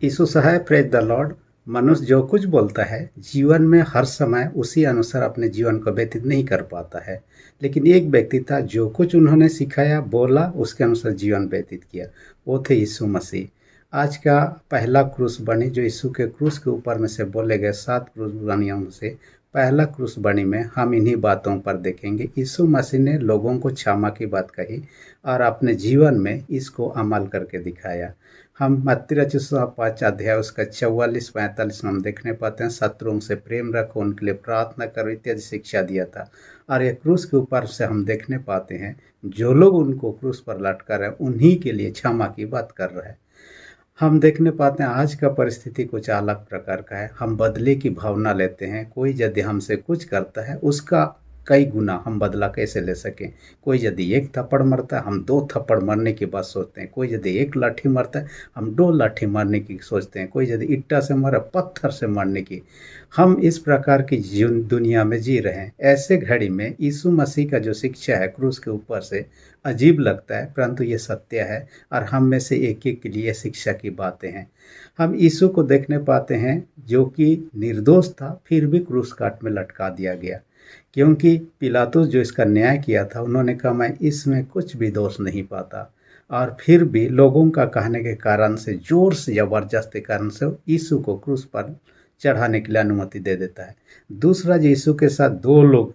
यीशु है, praise the Lord. मनुष्य जो कुछ बोलता है जीवन में हर समय उसी अनुसार अपने जीवन को व्यतीत नहीं कर पाता है, लेकिन एक व्यक्ति था जो कुछ उन्होंने सिखाया बोला उसके अनुसार जीवन व्यतीत किया, वो थे यीशु मसीह। आज का पहला क्रूस बनी जो यीशु के क्रूस के ऊपर में से बोले गए 7 क्रूस बनियों में से पहला क्रूस बनी में हम इन्हीं बातों पर देखेंगे। यीशु मसीह ने लोगों को क्षमा की बात कही और अपने जीवन में इसको अमल करके दिखाया। हम मत्ती रचित 5 अध्याय उसका 44-45 में हम देखने पाते हैं, शत्रुओं से प्रेम रखो, उनके लिए प्रार्थना करो इत्यादि शिक्षा दिया था। और ये क्रूस के ऊपर से हम देखने पाते हैं जो लोग उनको क्रूस पर लटका रहे हैं उन्हीं के लिए क्षमा की बात कर रहे हैं। हम देखने पाते हैं आज का परिस्थिति कुछ अलग प्रकार का है। हम बदले की भावना लेते हैं। कोई यदि हमसे कुछ करता है उसका कई गुना हम बदला कैसे ले सकें। कोई यदि एक थप्पड़ मारता है हम 2 थप्पड़ मारने की बात सोचते हैं। कोई यदि एक लाठी मारता है हम 2 लाठी मारने की सोचते हैं। कोई यदि ईंटा से मारे पत्थर से मारने की। हम इस प्रकार की दुनिया में जी रहे हैं। ऐसे घड़ी में यीशु मसीह का जो शिक्षा है क्रूस के ऊपर से अजीब लगता है, परंतु ये सत्य है और हम में से एक एक के लिए शिक्षा की बातें हैं। हम यीशु को देखने पाते हैं जो कि निर्दोष था, फिर भी क्रूस काट में लटका दिया गया, क्योंकि पिलातुस जो इसका न्याय किया था उन्होंने कहा मैं इसमें कुछ भी दोष नहीं पाता, और फिर भी लोगों का कहने के कारण से जोर से जबरदस्ती कारण से यीशु को क्रूस पर चढ़ाने के लिए अनुमति दे देता है। दूसरा जो यीशु के साथ 2 लोग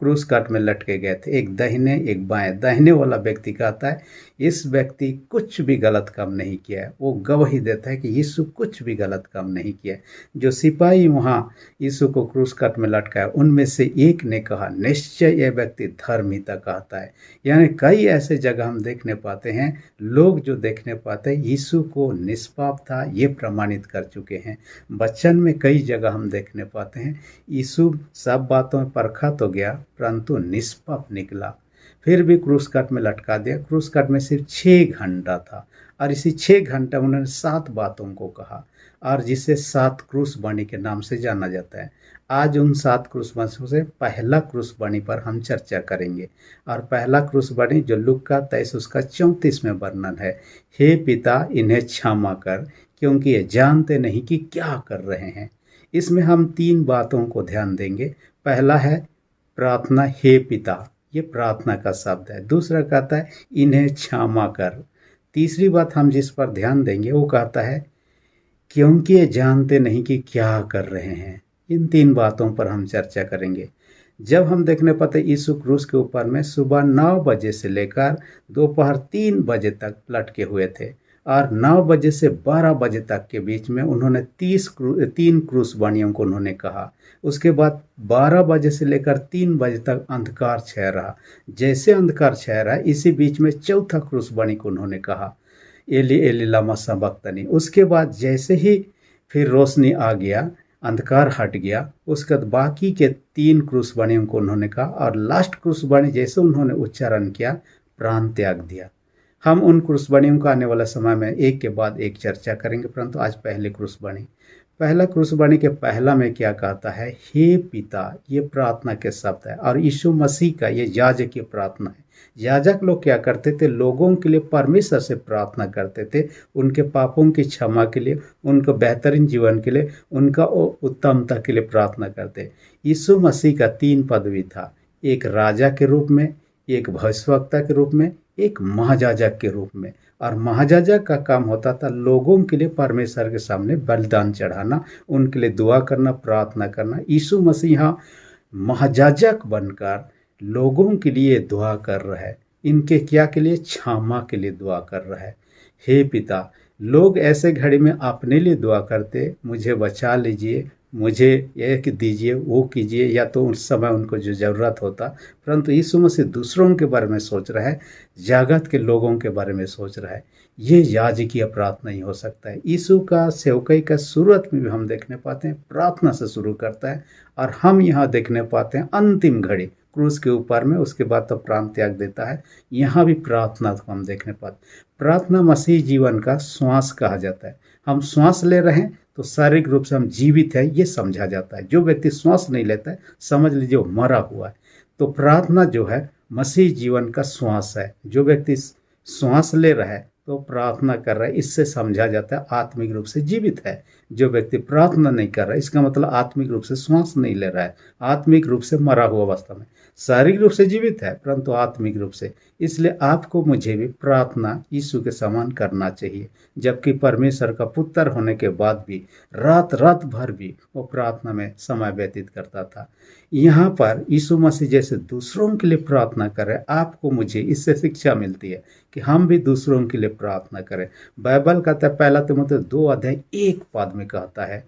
क्रूस काट में लटके गए थे, एक दाहिने एक बाएं। दाहिने वाला व्यक्ति कहता है इस व्यक्ति कुछ भी गलत काम नहीं किया है। वो गवाही देता है कि यीशु कुछ भी गलत काम नहीं किया है। जो सिपाही वहाँ यीशु को क्रूस काट में लटकाया उनमें से एक ने कहा निश्चय यह व्यक्ति धर्मिता कहता है। यानी कई ऐसे जगह हम देखने पाते हैं लोग जो देखने पाते हैं यीशु को निष्पाप था ये प्रमाणित कर चुके हैं। वचन में कई जगह हम देखने पाते हैं यीशु सब बातों में परखा तो गया परंतु निष्पाप निकला, फिर भी क्रूस काट में लटका दिया। क्रूस काट में सिर्फ 6 घंटा था और इसी 6 घंटा उन्होंने 7 बातों को कहा और जिसे 7 क्रूस बानी के नाम से जाना जाता है। आज उन 7 क्रूस बानी से पहला क्रूस बानी पर हम चर्चा करेंगे। और पहला क्रूस बानी जो लूका 23 उसका 34 में वर्णन है, हे पिता इन्हें क्षमा कर क्योंकि ये जानते नहीं कि क्या कर रहे हैं। इसमें हम 3 बातों को ध्यान देंगे। पहला है प्रार्थना, हे पिता, ये प्रार्थना का शब्द है। दूसरा कहता है इन्हें क्षमा कर। तीसरी बात हम जिस पर ध्यान देंगे वो कहता है क्योंकि ये जानते नहीं कि क्या कर रहे हैं। इन 3 बातों पर हम चर्चा करेंगे। जब हम देखने पाते यीशु क्रूस के ऊपर में सुबह 9 बजे से लेकर दोपहर 3 बजे तक लटके हुए थे और 9 बजे से 12 बजे तक के बीच में उन्होंने 3 क्रूस बानियों को उन्होंने कहा। उसके बाद 12 बजे से लेकर 3 बजे तक अंधकार छाया रहा। जैसे अंधकार छाया रहा इसी बीच में चौथा क्रूस बानी को उन्होंने कहा एली एली लमा सबक्तनी। उसके बाद जैसे ही फिर रोशनी आ गया, अंधकार हट गया, उसके बाद बाकी के 3 क्रूस बानियों को उन्होंने कहा और लास्ट क्रूस बानी जैसे उन्होंने उच्चारण किया प्राण त्याग दिया। हम उन क्रूस बानियों का आने वाला समय में एक के बाद एक चर्चा करेंगे, परंतु आज पहले क्रूस बानी। पहला क्रूस बानी के पहला में क्या कहता है, हे पिता, ये प्रार्थना के शब्द है और यीशु मसीह का ये याजकीय प्रार्थना है। याजक लोग क्या करते थे, लोगों के लिए परमेश्वर से प्रार्थना करते थे, उनके पापों की क्षमा के लिए, उनको बेहतरीन जीवन के लिए, उनका उत्तमता के लिए प्रार्थना करते। यीशु मसीह का 3 पदवी था, एक राजा के रूप में, एक भविष्यवक्ता के रूप में, एक महायाजक के रूप में। और महायाजक का काम होता था लोगों के लिए परमेश्वर के सामने बलिदान चढ़ाना, उनके लिए दुआ करना, प्रार्थना करना। यीशु मसीह यहाँ महायाजक बनकर लोगों के लिए दुआ कर रहा है। इनके क्या के लिए, क्षमा के लिए दुआ कर रहा है। हे पिता, लोग ऐसे घड़ी में अपने लिए दुआ करते, मुझे बचा लीजिए, मुझे ये दीजिए, वो कीजिए, या तो उस समय उनको जो ज़रूरत होता। परंतु यीशु मसीह दूसरों के बारे में सोच रहा है, जगत के लोगों के बारे में सोच रहा है। ये याजकीय प्रार्थना ही हो सकता है। यीशु का सेवकाई का शुरुआत में भी हम देखने पाते हैं प्रार्थना से शुरू करता है और हम यहाँ देखने पाते हैं अंतिम घड़ी क्रूस के ऊपर में, उसके बाद तो प्राण त्याग देता है। यहाँ भी प्रार्थना को हम देखने पाते। प्रार्थना मसीह जीवन का श्वास कहा जाता है। हम श्वास ले रहे हैं तो शारीरिक रूप से हम जीवित है ये समझा जाता है। जो व्यक्ति श्वास नहीं लेता है समझ लीजिए वो मरा हुआ है। तो प्रार्थना जो है मसीह जीवन का श्वास है। जो व्यक्ति श्वास ले रहा है तो प्रार्थना कर रहा है, इससे समझा जाता है आत्मिक रूप से जीवित है। जो व्यक्ति प्रार्थना नहीं कर रहा है, इसका मतलब आत्मिक रूप से श्वास नहीं ले रहा है, आत्मिक रूप से मरा हुआ अवस्था में। शारीरिक रूप से जीवित है परंतु आत्मिक रूप से। इसलिए आपको मुझे भी प्रार्थना यीशु के समान करना चाहिए। जबकि परमेश्वर का पुत्र होने के बाद भी रात रात भर भी वो प्रार्थना में समय व्यतीत करता था। यहाँ पर यीशु मसीह जैसे दूसरों के लिए प्रार्थना करें, आपको मुझे इससे शिक्षा मिलती है कि हम भी दूसरों के लिए प्रार्थना करें। बाइबल कहता है, पहला तिमुथी 2:1 में कहता है,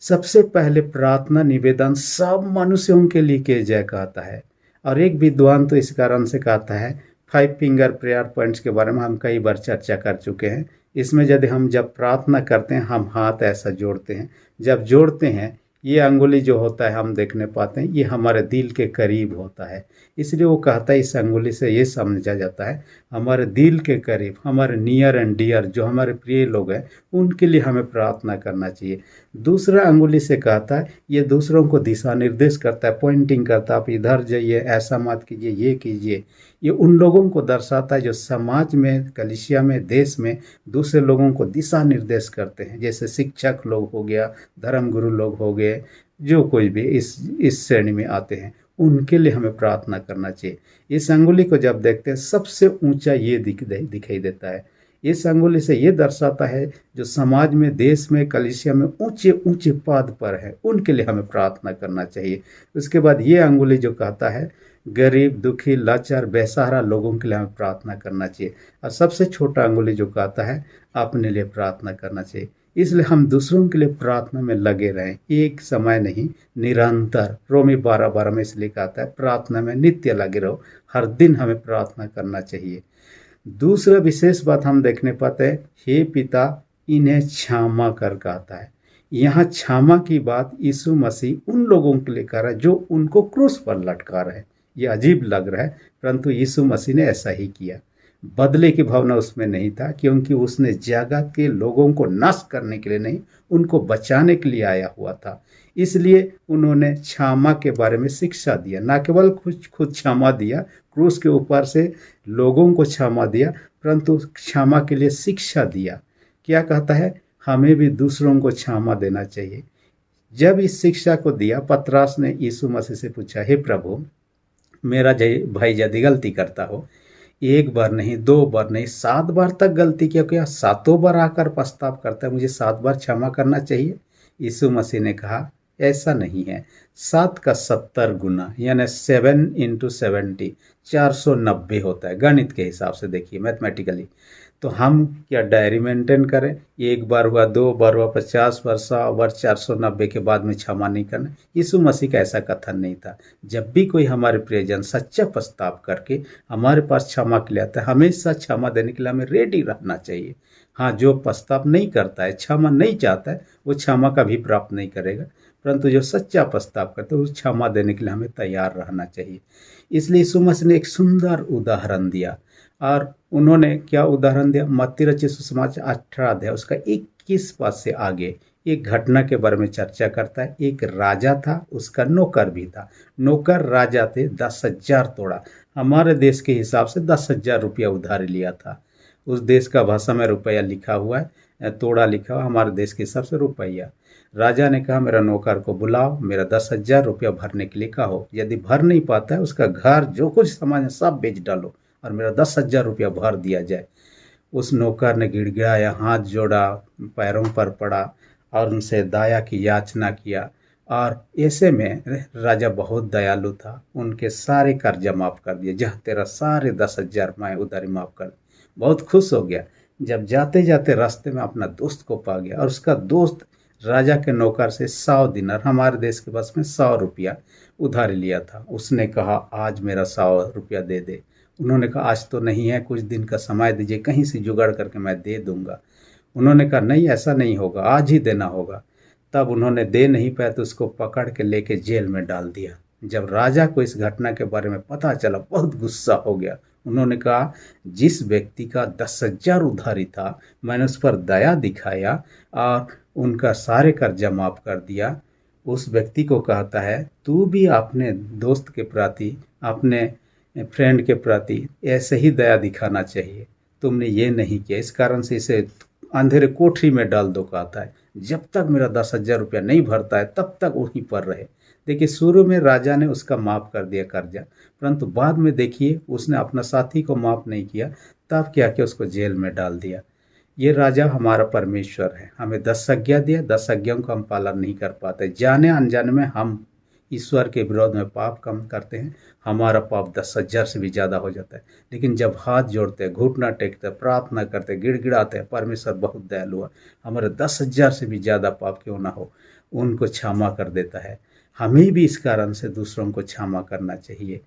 सबसे पहले प्रार्थना निवेदन सब मनुष्यों के लिए किया जाए कहता है। और एक विद्वान तो इस कारण से कहता है, 5 फिंगर प्रेयर पॉइंट्स के बारे में हम कई बार चर्चा कर चुके हैं। इसमें यदि हम जब प्रार्थना करते हैं, हम हाथ ऐसा जोड़ते हैं, जब जोड़ते हैं ये अंगुली जो होता है हम देखने पाते हैं, ये हमारे दिल के करीब होता है। इसलिए वो कहता है, इस अंगुली से ये समझा जाता है हमारे दिल के करीब, हमारे नियर एंड डियर जो हमारे प्रिय लोग हैं उनके लिए हमें प्रार्थना करना चाहिए। दूसरा अंगुली से कहता है, ये दूसरों को दिशा निर्देश करता है, पॉइंटिंग करता है, आप इधर जाइए, ऐसा मत कीजिए, ये कीजिए। ये उन लोगों को दर्शाता है जो समाज में, कलीसिया में, देश में दूसरे लोगों को दिशा निर्देश करते हैं, जैसे शिक्षक लोग हो गया, धर्म गुरु लोग हो गए, जो कोई भी इस श्रेणी में आते हैं, उनके लिए हमें प्रार्थना करना चाहिए। इस अंगुली को जब देखते हैं, सबसे ऊंचा ये दिखाई देता है। इस अंगुली से ये दर्शाता है जो समाज में, देश में, कलीसिया में ऊंचे ऊंचे पद पर है, उनके लिए हमें प्रार्थना करना चाहिए। उसके बाद ये अंगुली जो कहता है गरीब, दुखी, लाचार, बेसहारा लोगों के लिए हमें प्रार्थना करना चाहिए। और सबसे छोटा अंगुली जो कहता है अपने लिए प्रार्थना करना चाहिए। इसलिए हम दूसरों के लिए प्रार्थना में लगे रहें, एक समय नहीं, निरंतर। रोमी 12:12 में इसलिए कहता है, प्रार्थना में नित्य लगे रहो, हर दिन हमें प्रार्थना करना चाहिए। दूसरा विशेष बात हम देखने पाते हैं, हे पिता इन्हें क्षमा कर कहता है। यहाँ क्षमा की बात यीशु मसीह उन लोगों के लिए कर रहा है जो उनको क्रूस पर लटका रहे हैं। ये अजीब लग रहा है परंतु यीशु मसीह ने ऐसा ही किया। बदले की भावना उसमें नहीं था, क्योंकि उसने जगत के लोगों को नष्ट करने के लिए नहीं, उनको बचाने के लिए आया हुआ था। इसलिए उन्होंने क्षमा के बारे में शिक्षा दिया, न केवल खुद क्षमा दिया, क्रूस के ऊपर से लोगों को क्षमा दिया, परंतु क्षमा के लिए शिक्षा दिया। क्या कहता है, हमें भी दूसरों को क्षमा देना चाहिए। जब इस शिक्षा को दिया, पतरस ने यीशु मसीह से पूछा, हे प्रभु, मेरा भाई यदि गलती करता हो, एक बार नहीं, 2 बार नहीं, 7 बार तक गलती किया, क्या 7 बार आकर पछतावा करता है, मुझे 7 बार क्षमा करना चाहिए? यीशु मसीह ने कहा, ऐसा नहीं है, 7 का 70 गुना, यानी 7 × 70 490 होता है। गणित के हिसाब से देखिए, मैथमेटिकली। तो हम क्या डायरी मेंटेन करें? एक बार हुआ, 2 बार हुआ, 50 बार, 100 बार, 490 के बाद में क्षमा नहीं करना? यीशु मसीह का ऐसा कथन नहीं था। जब भी कोई हमारे प्रियजन सच्चा पछताव करके हमारे पास क्षमा के लिए आता है, हमेशा क्षमा देने के लिए हमें रेडी रहना चाहिए। हाँ, जो पछताव नहीं करता है, क्षमा नहीं चाहता है, वो क्षमा का भी प्राप्त नहीं करेगा, परंतु जो सच्चा पछताव करता है उस क्षमा देने के लिए हमें तैयार रहना चाहिए। इसलिए यीशु मसीह ने एक सुंदर उदाहरण दिया। और उन्होंने क्या उदाहरण दिया? मत्ती रचित सुसमाचार 18 अध्याय उसका 21 पद से आगे एक घटना के बारे में चर्चा करता है। एक राजा था, उसका नौकर भी था। नौकर राजा थे, 10,000 तोड़ा, हमारे देश के हिसाब से 10,000 रुपया उधार लिया था। उस देश का भाषा में रुपया लिखा हुआ है, तोड़ा लिखा हुआ, हमारे देश के हिसाब से रुपया। राजा ने कहा, मेरा नौकर को बुलाओ, मेरा 10,000 रुपया भरने के लिए कहो। यदि भर नहीं पाता है, उसका घर जो कुछ सामान है सब बेच डालो और मेरा 10,000 रुपया भर दिया जाए। उस नौकर ने गिड़गिड़ाया, हाथ जोड़ा, पैरों पर पड़ा और उनसे दया की याचना किया। और ऐसे में राजा बहुत दयालु था, उनके सारे कर्जा माफ़ कर दिए। जहाँ तेरा सारे 10,000 मैं उधारी माफ़ कर। बहुत खुश हो गया। जब जाते जाते रास्ते में अपना दोस्त को पा गया और उसका दोस्त राजा के नौकर से 100 दिनार, हमारे देश के पास में 100 रुपया उधारी लिया था। उसने कहा, आज मेरा 100 रुपया दे दे। उन्होंने कहा, आज तो नहीं है, कुछ दिन का समय दीजिए, कहीं से जुगाड़ करके मैं दे दूंगा। उन्होंने कहा, नहीं, ऐसा नहीं होगा, आज ही देना होगा। तब उन्होंने दे नहीं पाया तो उसको पकड़ के लेके जेल में डाल दिया। जब राजा को इस घटना के बारे में पता चला, बहुत गुस्सा हो गया। उन्होंने कहा, जिस व्यक्ति का 10,000 उधारी था, मैंने उस पर दया दिखाया और उनका सारे कर्जा माफ़ कर दिया। उस व्यक्ति को कहता है, तू भी अपने दोस्त के प्रति, अपने फ्रेंड के प्रति ऐसे ही दया दिखाना चाहिए। तुमने ये नहीं किया, इस कारण से इसे अंधेरे कोठरी में डाल दो, कहता है। जब तक मेरा 10,000 रुपया नहीं भरता है तब तक वहीं पर रहे। देखिए, शुरू में राजा ने उसका माफ़ कर दिया कर्जा, परंतु बाद में देखिए उसने अपना साथी को माफ़ नहीं किया, तब क्या किया, उसको जेल में डाल दिया। ये राजा हमारा परमेश्वर है, हमें 10 आज्ञा दिया, 10 आज्ञाओं का हम पालन नहीं कर पाते। जाने अनजाने में हम ईश्वर के विरोध में पाप कम करते हैं, हमारा पाप 10,000 से भी ज़्यादा हो जाता है। लेकिन जब हाथ जोड़ते हैं, घुटना टेकते हैं, प्रार्थना करते हैं, गिड़गिड़ाते हैं, परमेश्वर बहुत दयालु है, हमारे 10,000 से भी ज़्यादा पाप क्यों ना हो, उनको क्षमा कर देता है। हमें भी इस कारण से दूसरों को क्षमा करना चाहिए।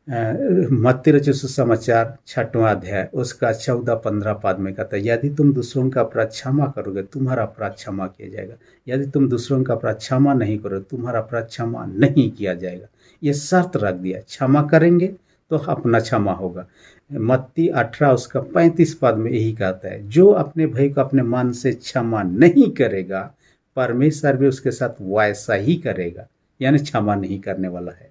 मत्ती रचित सुसमाचार 6वां अध्याय उसका 14-15 पद में कहता है, यदि तुम दूसरों का अपराध क्षमा करोगे तुम्हारा अपराध क्षमा किया जाएगा, यदि तुम दूसरों का अपराध क्षमा नहीं करोगे तुम्हारा अपराध क्षमा नहीं किया जाएगा। ये शर्त रख दिया, क्षमा करेंगे तो अपना क्षमा होगा। मत्ती 18 उसका 35 पद में यही कहता है, जो अपने भाई को अपने मन से क्षमा नहीं करेगा परमेश्वर भी उसके साथ वैसा ही करेगा, यानी क्षमा नहीं करने वाला है।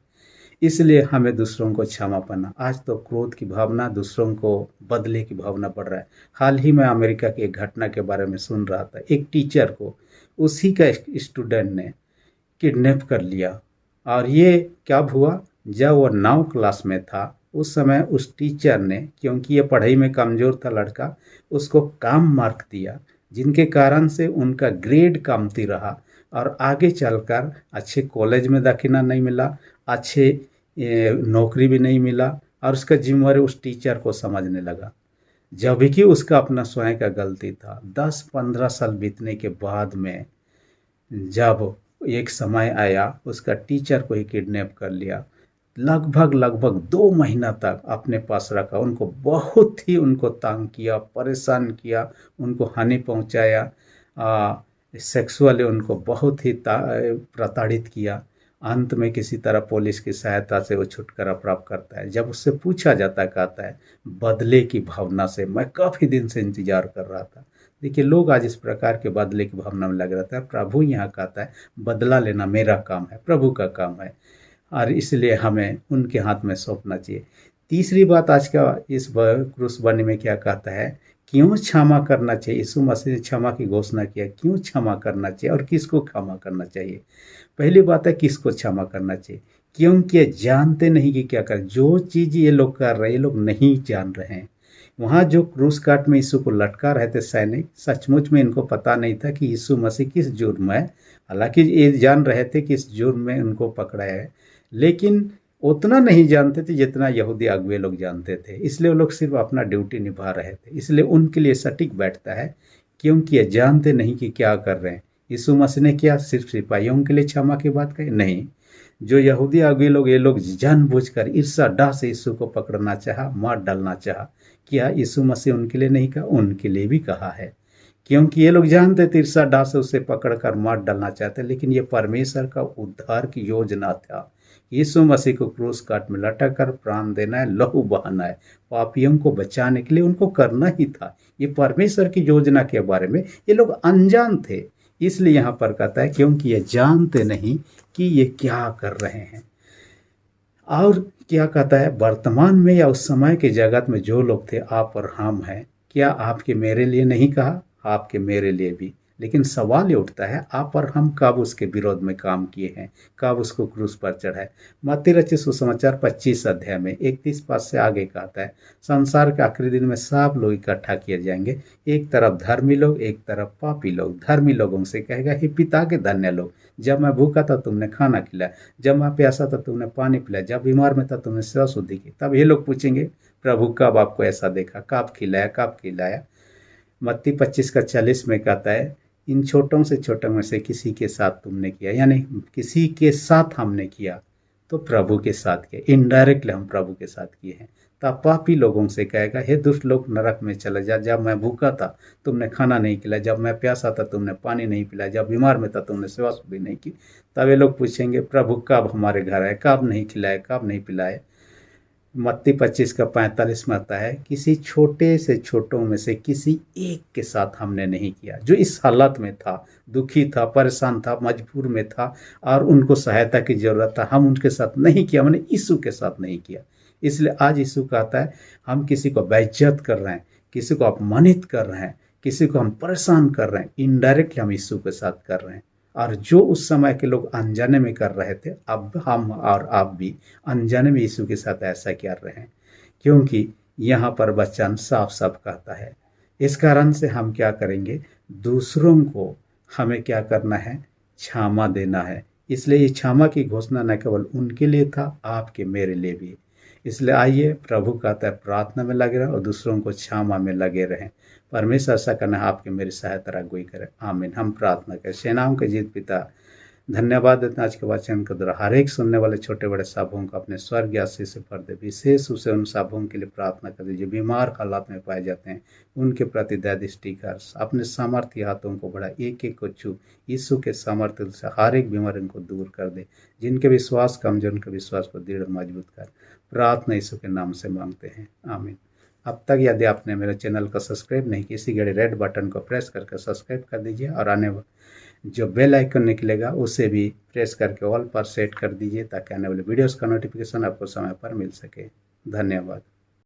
इसलिए हमें दूसरों को क्षमा करना। आज तो क्रोध की भावना, दूसरों को बदले की भावना बढ़ रहा है। हाल ही में अमेरिका की एक घटना के बारे में सुन रहा था। एक टीचर को उसी का स्टूडेंट ने किडनैप कर लिया, और ये कब हुआ, जब वो 9 क्लास में था। उस समय उस टीचर ने, क्योंकि ये पढ़ाई में कमज़ोर था लड़का, उसको कम मार्क दिया, जिनके कारण से उनका ग्रेड कमती रहा और आगे चलकर अच्छे कॉलेज में दाखिला नहीं मिला, अच्छे नौकरी भी नहीं मिला, और उसका जिम्मेवारी उस टीचर को समझने लगा, जब कि उसका अपना स्वयं का गलती था। 10-15 साल बीतने के बाद में जब एक समय आया, उसका टीचर को ही किडनैप कर लिया। लगभग 2 महीना तक अपने पास रखा, उनको बहुत ही उनको तंग किया, परेशान किया, उनको हानि पहुंचाया, सेक्सुअली उनको बहुत ही प्रताड़ित किया। अंत में किसी तरह पुलिस की सहायता से वो छुटकारा प्राप्त करता है। जब उससे पूछा जाता है, कहता है, बदले की भावना से मैं काफ़ी दिन से इंतजार कर रहा था। देखिए, लोग आज इस प्रकार के बदले की भावना में लग रहता है। प्रभु यहाँ कहता है, बदला लेना मेरा काम है, प्रभु का काम है, और इसलिए हमें उनके हाथ में सौंपना चाहिए। तीसरी बात आज का इस क्रूस वाणी में क्या कहता है, क्यों क्षमा करना चाहिए। यीशु मसीह ने क्षमा की घोषणा किया, क्यों क्षमा करना चाहिए और किसको क्षमा करना चाहिए। पहली बात है, किसको क्षमा करना चाहिए, क्योंकि ये जानते नहीं कि क्या कर, जो चीज़ ये लोग कर रहे हैं ये लोग नहीं जान रहे हैं। वहाँ जो क्रूस काट में यीशु को लटका रहे थे सैनिक, सचमुच में इनको पता नहीं था कि यीशु मसीह किस जुर्म में है। हालांकि ये जान रहे थे कि इस जुर्म में उनको पकड़ाया है, लेकिन उतना नहीं जानते थे जितना यहूदी अगुए लोग जानते थे। इसलिए वो लोग सिर्फ अपना ड्यूटी निभा रहे थे। इसलिए उनके लिए सटीक बैठता है, क्योंकि ये जानते नहीं कि क्या कर रहे हैं। यीशु मसीह ने क्या सिर्फ सिपाहियों के लिए क्षमा की बात कही? नहीं। जो यहूदी अगुए लोग, ये लोग जानबूझकर ईर्षा डाह से यीशु को पकड़ना चाहा, मार डालना चाहा। क्या यीशु मसीह उनके लिए नहीं कहा? उनके लिए भी कहा है, क्योंकि ये लोग जानते थे ईर्षा डाह से उसे पकड़कर मार डालना चाहते, लेकिन ये परमेश्वर का उद्धार की योजना था। यीशु मसीह को क्रूस काट में लटक कर प्राण देना है, लहू बहाना है, पापियों को बचाने के लिए उनको करना ही था। ये परमेश्वर की योजना के बारे में ये लोग अनजान थे। इसलिए यहाँ पर कहता है, क्योंकि ये जानते नहीं कि ये क्या कर रहे हैं। और क्या कहता है, वर्तमान में या उस समय के जगत में जो लोग थे, आप और हम हैं, क्या आपके मेरे लिए नहीं कहा? आपके मेरे लिए भी। लेकिन सवाल ये उठता है, आप और हम कब उसके विरोध में काम किए हैं, कब उसको क्रूस पर चढ़ाए। मत्ती रचित सुसमाचार 25 अध्याय में 31 पद से आगे कहता है, संसार के आखिरी दिन में सब लोग इकट्ठा किए जाएंगे, एक तरफ धर्मी लोग, एक तरफ पापी लोग। धर्मी लोगों से कहेगा, हे पिता के धन्य लोग, जब मैं भूखा था तुमने खाना खिलाया, जब मैं प्यासा था तुमने पानी पिलाया, जब बीमार में था तुमने सेवा शुद्धि की। तब ये लोग पूछेंगे, प्रभु कब आपको ऐसा देखा, कब खिलाया, कब खिलाया। मत्ती 25 का 40 में कहता है, इन छोटों से छोटों में से किसी के साथ तुमने किया, यानी किसी के साथ हमने किया तो प्रभु के साथ किया, इनडायरेक्टली हम प्रभु के साथ किए हैं। तब पापी लोगों से कहेगा, हे दुष्ट लोग, नरक में चले जा, जब मैं भूखा था तुमने खाना नहीं खिलाया, जब मैं प्यासा था तुमने पानी नहीं पिलाया, जब बीमार में था तुमने सेवा भी नहीं की। तब ये लोग पूछेंगे, प्रभु कब हमारे घर आए, कब नहीं खिलाए, कब नहीं पिलाए। मत्ती 25 का 45 में आता है, किसी छोटे से छोटों में से किसी एक के साथ हमने नहीं किया। जो इस हालत में था, दुखी था, परेशान था, मजबूर में था और उनको सहायता की जरूरत था, हम उनके साथ नहीं किया, मैंने यीशु के साथ नहीं किया। इसलिए आज यीशु कहता है हम किसी को बेइज्जत कर रहे हैं, किसी को अपमानित कर रहे हैं, किसी को हम परेशान कर रहे हैं, इनडायरेक्टली हम यीशु के साथ कर रहे हैं। और जो उस समय के लोग अनजाने में कर रहे थे, अब हम और आप भी अनजाने में यीशु के साथ ऐसा कर रहे हैं, क्योंकि यहाँ पर वचन साफ साफ कहता है। इस कारण से हम क्या करेंगे, दूसरों को हमें क्या करना है, क्षमा देना है। इसलिए ये क्षमा की घोषणा न केवल उनके लिए था, आपके मेरे लिए भी। इसलिए आइए, प्रभु कहता है प्रार्थना में लगे रहें और दूसरों को क्षमा में लगे रहें। परमेश्वर ऐसा करना है आपकी मेरी सहायता अगुवाई करे। आमीन। हम प्रार्थना करें। सेनाओं के जीत पिता, धन्यवाद देते हैं आज के वचन के द्वारा हर एक सुनने वाले छोटे बड़े साबुओं को अपने स्वर्ग आशीष से भर दे। विशेष रूप से उन साबुओं के लिए प्रार्थना कर दीजिए बीमार हालात में पाए जाते हैं, उनके प्रति दया दृष्टि कर अपने सामर्थ्य हाथों को बढ़ा, एक एक को छू, यीशु के सामर्थ्य से हर एक बीमारी को दूर कर दे। जिनके विश्वास कमजोर, उनके विश्वास को दृढ़ मजबूत कर। प्रार्थना यीशु के नाम से मांगते हैं, आमीन। अब तक यदि आपने मेरे चैनल को सब्सक्राइब नहीं किया, इसी घड़ी रेड बटन को प्रेस करके सब्सक्राइब कर दीजिए और आने जो बेल आइकन निकलेगा उसे भी प्रेस करके ऑल पर सेट कर दीजिए, ताकि आने वाले वीडियोस का नोटिफिकेशन आपको समय पर मिल सके। धन्यवाद।